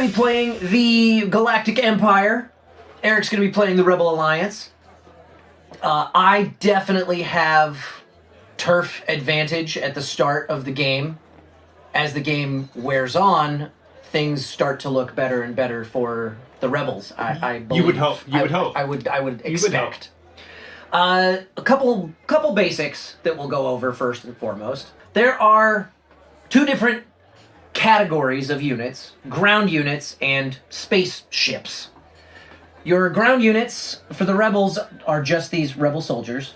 going to be playing the Galactic Empire. Eric's going to be playing the Rebel Alliance. I definitely have turf advantage at the start of the game. As the game wears on, things start to look better and better for the rebels. I believe. You would hope. You would hope. I would expect. A couple basics that we'll go over first and foremost. There are two different categories of units: ground units and spaceships. Your ground units for the rebels are just these rebel soldiers,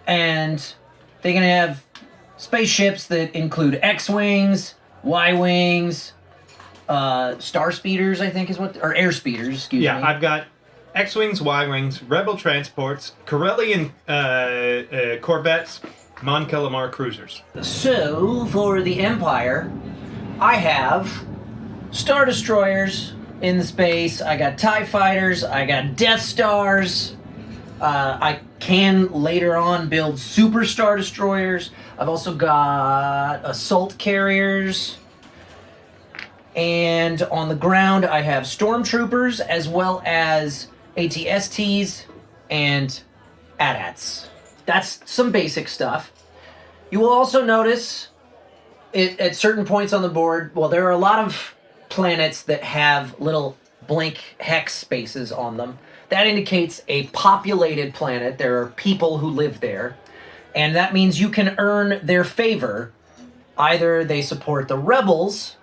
and they're gonna have spaceships that include X-wings, Y-wings, star speeders, I think is what, or air speeders. Excuse me. Yeah, I've got X-wings, Y-wings, rebel transports, Corellian corvettes, Mon Calamar cruisers. So for the Empire, I have star destroyers in the space. I got TIE fighters. I got Death Stars. I can later on build super star destroyers. I've also got assault carriers. And on the ground, I have stormtroopers as well as ATSTs and AT-ATs. That's some basic stuff. You will also notice it at certain points on the board, well, there are a lot of planets that have little blank hex spaces on them. That indicates a populated planet. There are people who live there. And that means you can earn their favor. Either they support the rebels,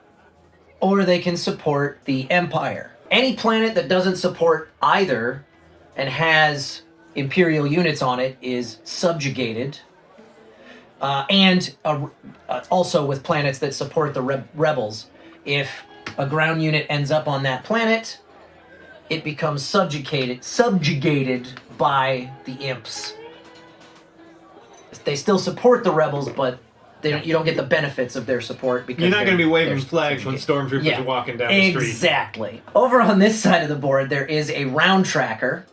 or they can support the Empire. Any planet that doesn't support either and has imperial units on it is subjugated. Also with planets that support the rebels, if a ground unit ends up on that planet, it becomes subjugated by the imps. They still support the rebels, but you don't get the benefits of their support because you're not going to be waving flags when stormtroopers are walking down the street. Exactly. Over on this side of the board, there is a round tracker.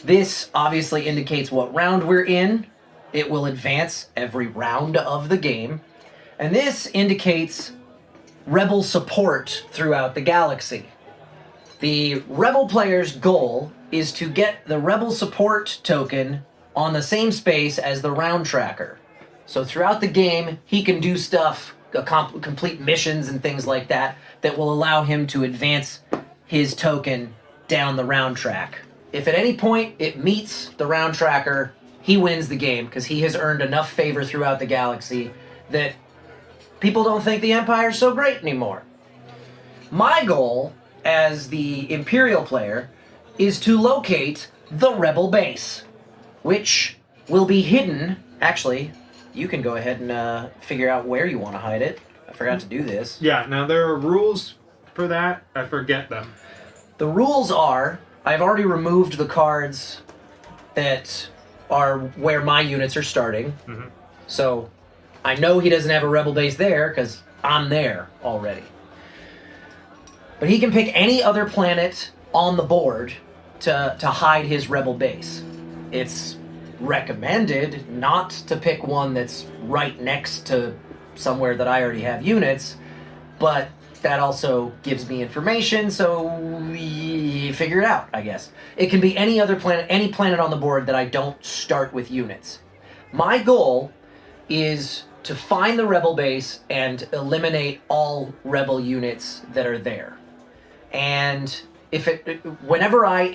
This obviously indicates what round we're in. It will advance every round of the game. And this indicates rebel support throughout the galaxy. The rebel player's goal is to get the rebel support token on the same space as the round tracker. So throughout the game, he can do stuff, complete missions and things like that, that will allow him to advance his token down the round track. If at any point it meets the round tracker, he wins the game because he has earned enough favor throughout the galaxy that people don't think the Empire's so great anymore. My goal as the Imperial player is to locate the rebel base, which will be hidden. Actually, you can go ahead and figure out where you want to hide it. I forgot to do this. Yeah, now there are rules for that. I forget them. The rules are, I've already removed the cards that are where my units are starting. Mm-hmm. So I know he doesn't have a rebel base there because I'm there already. But he can pick any other planet on the board to hide his rebel base. It's recommended not to pick one that's right next to somewhere that I already have units, but that also gives me information, so we figure it out, I guess. It can be any other planet, any planet on the board that I don't start with units. My goal is to find the rebel base and eliminate all rebel units that are there. And whenever I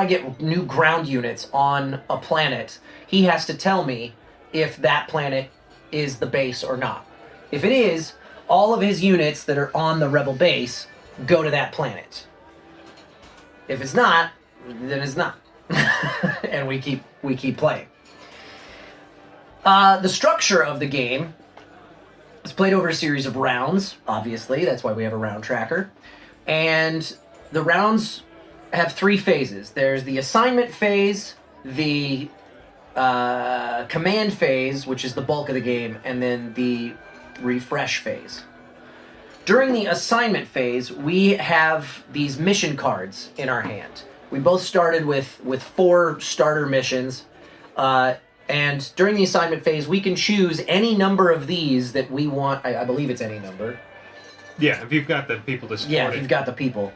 get new ground units on a planet, he has to tell me if that planet is the base or not. If it is, all of his units that are on the rebel base go to that planet. If it's not, then it's not. And we keep playing. The structure of the game is played over a series of rounds, obviously. That's why we have a round tracker. And the rounds have three phases. There's the assignment phase, the command phase, which is the bulk of the game, and then the refresh phase. During the assignment phase, we have these mission cards in our hand. We both started with 4 starter missions, and during the assignment phase, we can choose any number of these that we want. I believe it's any number. Yeah, if you've got the people to support Yeah, if it. you've got the people.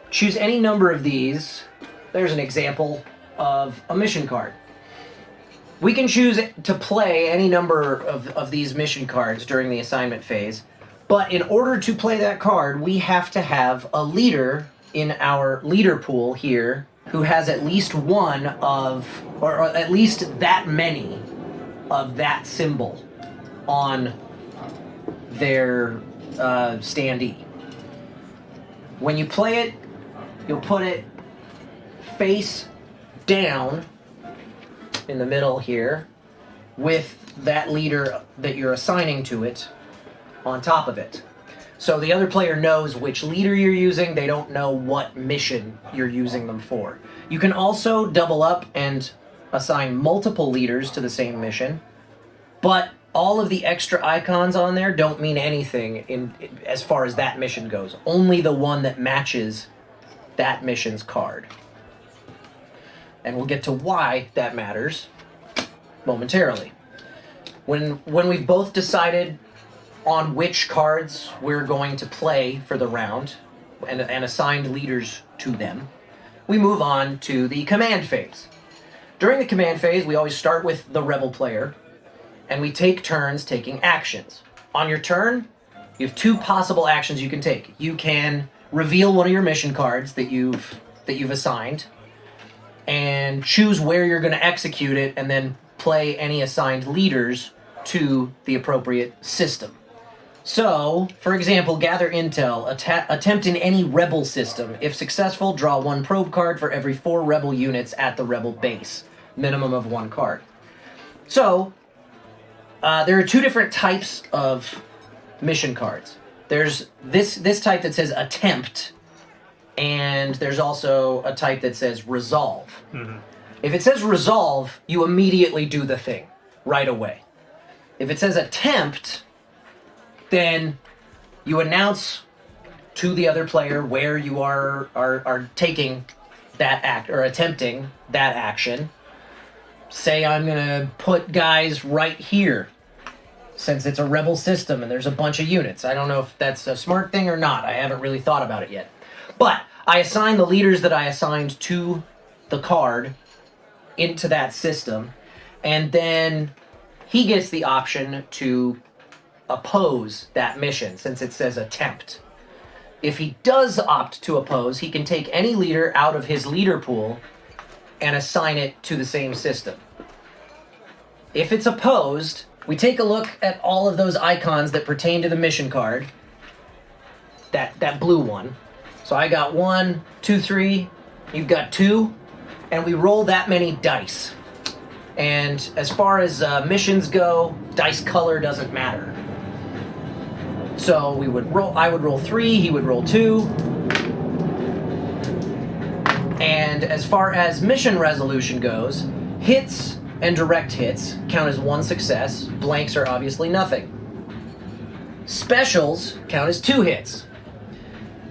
Choose any number of these. There's an example of a mission card. We can choose to play any number of these mission cards during the assignment phase, but in order to play that card, we have to have a leader in our leader pool here who has at least one of, or at least that many of that symbol on their standee. When you play it, you'll put it face down in the middle here with that leader that you're assigning to it on top of it. So the other player knows which leader you're using, they don't know what mission you're using them for. You can also double up and assign multiple leaders to the same mission, but all of the extra icons on there don't mean anything as far as that mission goes. Only the one that matches that mission's card. And we'll get to why that matters momentarily. When we've both decided on which cards we're going to play for the round and assigned leaders to them, we move on to the command phase. During the command phase, we always start with the rebel player, and we take turns taking actions. On your turn, you have two possible actions you can take. You can reveal one of your mission cards that you've assigned, and choose where you're going to execute it, and then play any assigned leaders to the appropriate system. So, for example, gather intel, attempt in any rebel system. If successful, draw one probe card for every 4 rebel units at the rebel base. Minimum of 1 card. So, there are 2 different types of mission cards. There's this type that says attempt, and there's also a type that says resolve. Mm-hmm. If it says resolve, you immediately do the thing right away. If it says attempt, then you announce to the other player where you are taking that act or attempting that action. Say I'm gonna put guys right here, since it's a rebel system and there's a bunch of units. I don't know if that's a smart thing or not. I haven't really thought about it yet. But I assign the leaders that I assigned to the card into that system, and then he gets the option to oppose that mission since it says attempt. If he does opt to oppose, he can take any leader out of his leader pool and assign it to the same system. If it's opposed, we take a look at all of those icons that pertain to the mission card. That blue one. So I got 1, 2, 3, you've got 2, and we roll that many dice. And as far as missions go, dice color doesn't matter. So I would roll 3, he would roll 2. And as far as mission resolution goes, hits and direct hits count as 1 success. Blanks are obviously nothing. Specials count as 2 hits.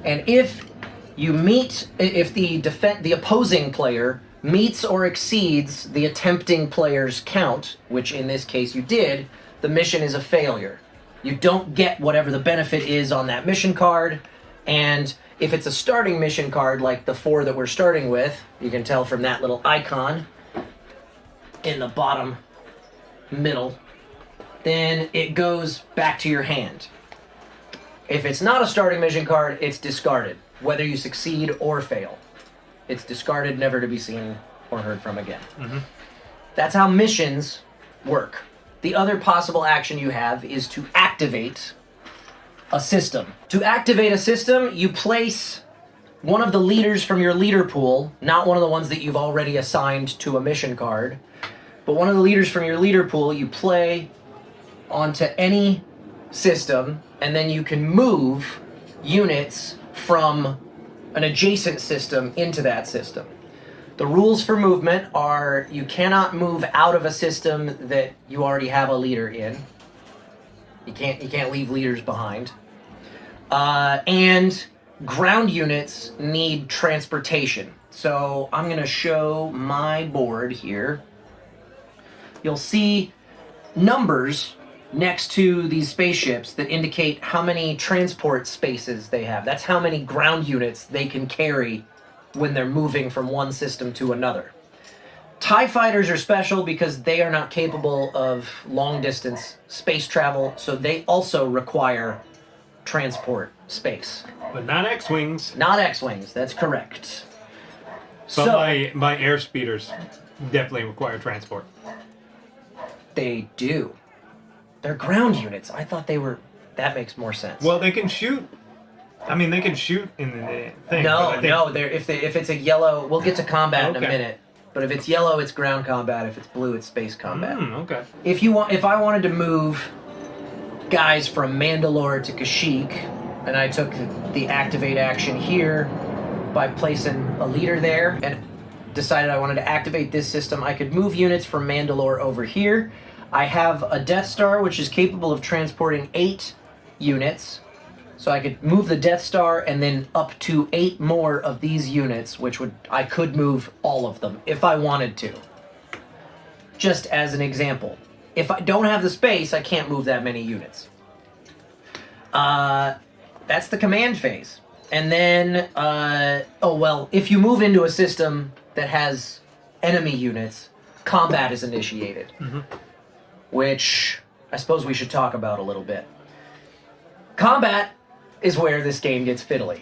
And if the opposing player meets or exceeds the attempting player's count, which in this case you did, the mission is a failure. You don't get whatever the benefit is on that mission card, and if it's a starting mission card like the 4 that we're starting with, you can tell from that little icon in the bottom middle, then it goes back to your hand. If it's not a starting mission card, it's discarded, whether you succeed or fail. It's discarded, never to be seen or heard from again. Mm-hmm. That's how missions work. The other possible action you have is to activate a system. To activate a system, you place one of the leaders from your leader pool, not one of the ones that you've already assigned to a mission card, but one of the leaders from your leader pool you play onto any system, and then you can move units from an adjacent system into that system. The rules for movement are you cannot move out of a system that you already have a leader in. You can't leave leaders behind. And ground units need transportation. So I'm going to show my board here. You'll see numbers next to these spaceships that indicate how many transport spaces they have. That's how many ground units they can carry when they're moving from one system to another. TIE fighters are special because they are not capable of long-distance space travel, so they also require transport space. But not X-Wings. Not X-Wings, that's correct. But my air speeders definitely require transport. They do. They're ground units. I thought they were... That makes more sense. Well, they can shoot. I mean, they can shoot in the thing. No. If it's a yellow... We'll get to combat in a minute. But if it's yellow, it's ground combat. If it's blue, it's space combat. Okay. If I wanted to move guys from Mandalore to Kashyyyk, and I took the activate action here by placing a leader there, and decided I wanted to activate this system, I could move units from Mandalore over here. I have a Death Star, which is capable of transporting 8 units. So I could move the Death Star and then up to 8 more of these units, I could move all of them if I wanted to. Just as an example. If I don't have the space, I can't move that many units. That's the command phase. And then, if you move into a system that has enemy units, combat is initiated. Mm-hmm. Which I suppose we should talk about a little bit. Combat is where this game gets fiddly.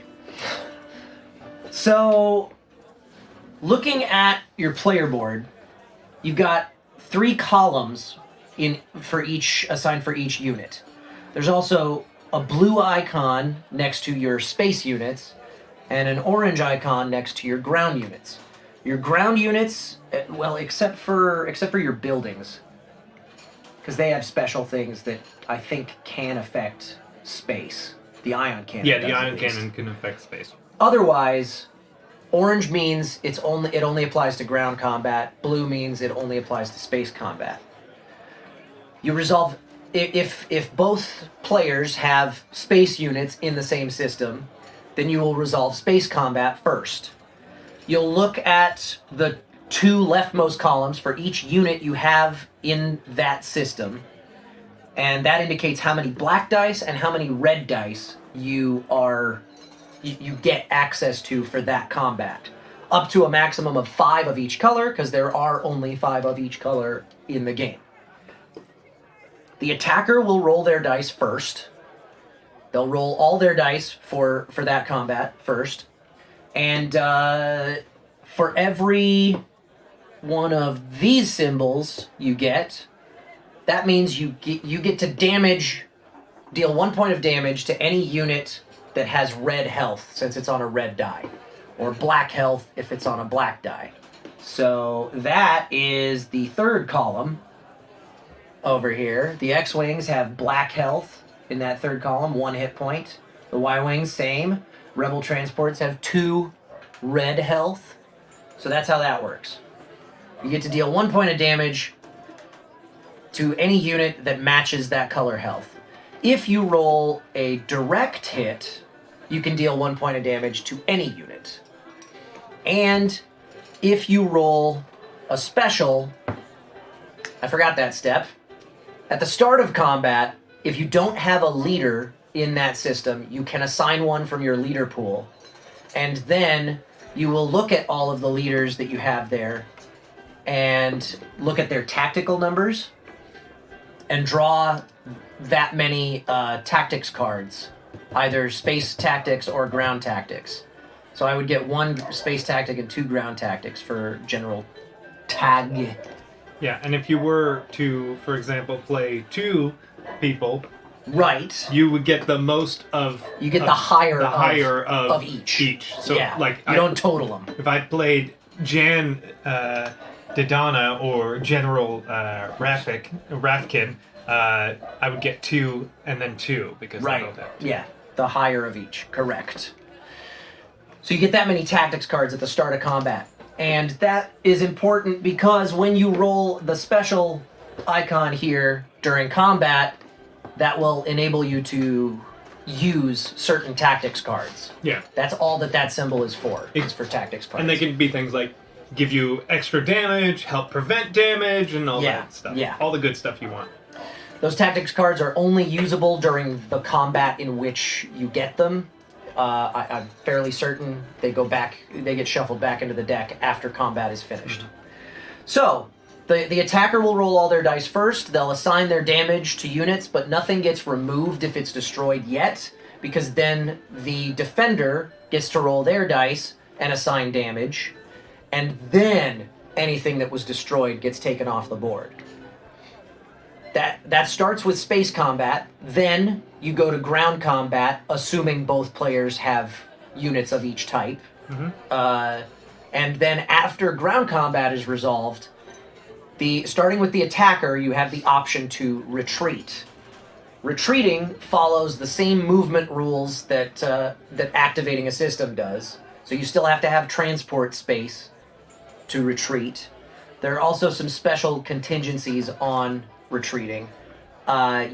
So, looking at your player board, you've got 3 columns assigned for each unit. There's also a blue icon next to your space units, and an orange icon next to your ground units. Your ground units, well, except for your buildings, because they have special things that I think can affect space. The ion cannon. Yeah, the ion cannon can affect space. Otherwise, orange means it only applies to ground combat. Blue means it only applies to space combat. You resolve if both players have space units in the same system, then you will resolve space combat first. You'll look at the 2 leftmost columns for each unit you have in that system, and that indicates how many black dice and how many red dice you get access to for that combat. Up to a maximum of 5 of each color, because there are only 5 of each color in the game. The attacker will roll their dice first. They'll roll all their dice for that combat first. And for every one of these symbols you get, that means you get to deal 1 point of damage to any unit that has red health, since it's on a red die, or black health if it's on a black die. So that is the 3rd column over here. The X-Wings have black health in that 3rd column, 1 hit point. The Y-Wings, same. Rebel transports have 2 red health. So that's how that works. You get to deal 1 point of damage to any unit that matches that color health. If you roll a direct hit, you can deal 1 point of damage to any unit. And if you roll a special, I forgot that step. At the start of combat, if you don't have a leader in that system, you can assign one from your leader pool. And then you will look at all of the leaders that you have there and look at their tactical numbers and draw that many tactics cards, either space tactics or ground tactics. So I would get 1 space tactic and 2 ground tactics for general tag. Yeah, and if you were to, for example, play 2 people, right, you would get the most of. You get the higher of each. So yeah, like you don't total them. If I played Jan Didana or General Rafkin, I would get 2 and then 2 because I don't have 2. Yeah, the higher of each. Correct. So you get that many tactics cards at the start of combat. And that is important because when you roll the special icon here during combat, that will enable you to use certain tactics cards. Yeah. That's all that symbol is for. It's for tactics cards. And they can be things like give you extra damage, help prevent damage, and all that stuff. Yeah. All the good stuff you want. Those tactics cards are only usable during the combat in which you get them. I'm fairly certain they get shuffled back into the deck after combat is finished. So, the attacker will roll all their dice first. They'll assign their damage to units, but nothing gets removed if it's destroyed yet, because then the defender gets to roll their dice and assign damage, and then anything that was destroyed gets taken off the board. That starts with space combat. Then you go to ground combat, assuming both players have units of each type. And then after ground combat is resolved, starting with the attacker, you have the option to retreat. Retreating follows the same movement rules that activating a system does. So you still have to have transport space to retreat. There are also some special contingencies on retreating. I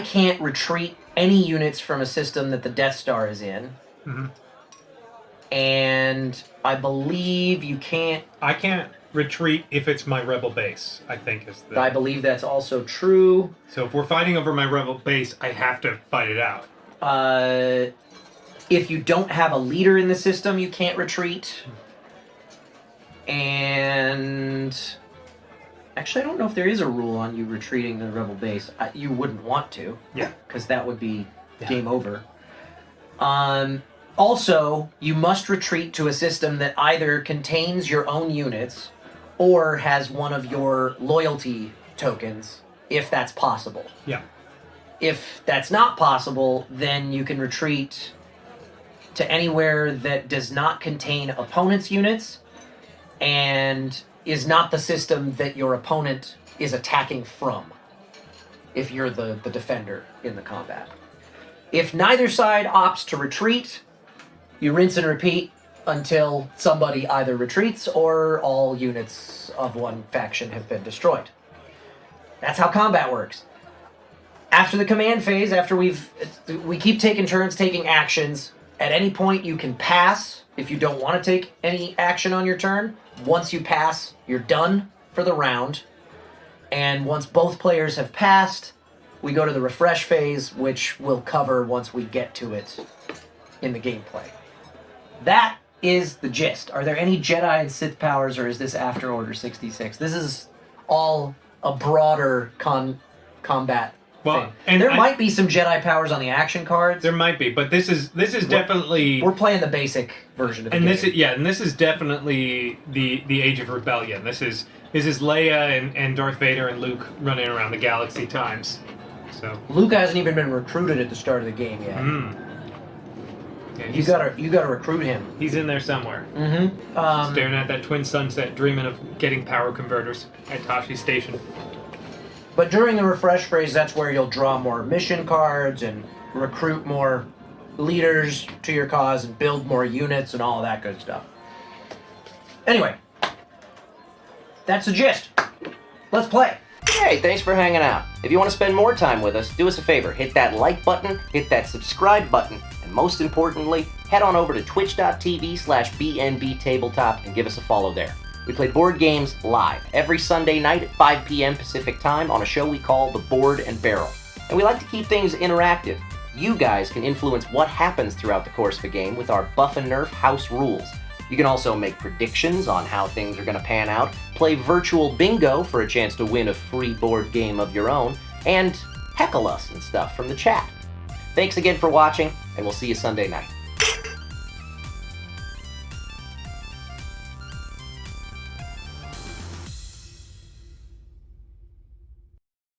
can't retreat any units from a system that the Death Star is in. And I believe you can't... I can't retreat if it's my rebel base, I think is the... I believe that's also true. So if we're fighting over my rebel base, I have to fight it out. If you don't have a leader in the system, you can't retreat. And... Actually, I don't know if there is a rule on you retreating the rebel base. You wouldn't want to. Yeah. Because that would be game over. Also, you must retreat to a system that either contains your own units or has one of your loyalty tokens, if that's possible. Yeah. If that's not possible, then you can retreat to anywhere that does not contain opponent's units and is not the system that your opponent is attacking from, if you're the defender in the combat. If neither side opts to retreat, you rinse and repeat until somebody either retreats or all units of one faction have been destroyed. That's how combat works. After the command phase, after we keep taking turns taking actions, at any point you can pass if you don't want to take any action on your turn. Once you pass, you're done for the round. And once both players have passed, we go to the refresh phase, which we'll cover once we get to it in the gameplay. That is the gist. Are there any Jedi and Sith powers, or is this after Order 66? This is all a broader combat thing. And there might be some Jedi powers on the action cards. There might be, but this is definitely... We're playing the basic version of the game. This is definitely the Age of Rebellion. This is Leia and Darth Vader and Luke running around the galaxy times. So Luke hasn't even been recruited at the start of the game yet. Yeah, you gotta recruit him. He's in there somewhere. Staring at that twin sunset, dreaming of getting power converters at Tashi Station. But during the refresh phase, that's where you'll draw more mission cards and recruit more leaders to your cause and build more units and all of that good stuff. Anyway, that's the gist. Let's play. Hey, thanks for hanging out. If you want to spend more time with us, do us a favor. Hit that like button, hit that subscribe button, and most importantly, head on over to twitch.tv/BNB Tabletop and give us a follow there. We play board games live every Sunday night at 5 p.m. Pacific Time on a show we call The Board and Barrel. And we like to keep things interactive. You guys can influence what happens throughout the course of a game with our Buff and Nerf house rules. You can also make predictions on how things are going to pan out, play virtual bingo for a chance to win a free board game of your own, and heckle us and stuff from the chat. Thanks again for watching, and we'll see you Sunday night.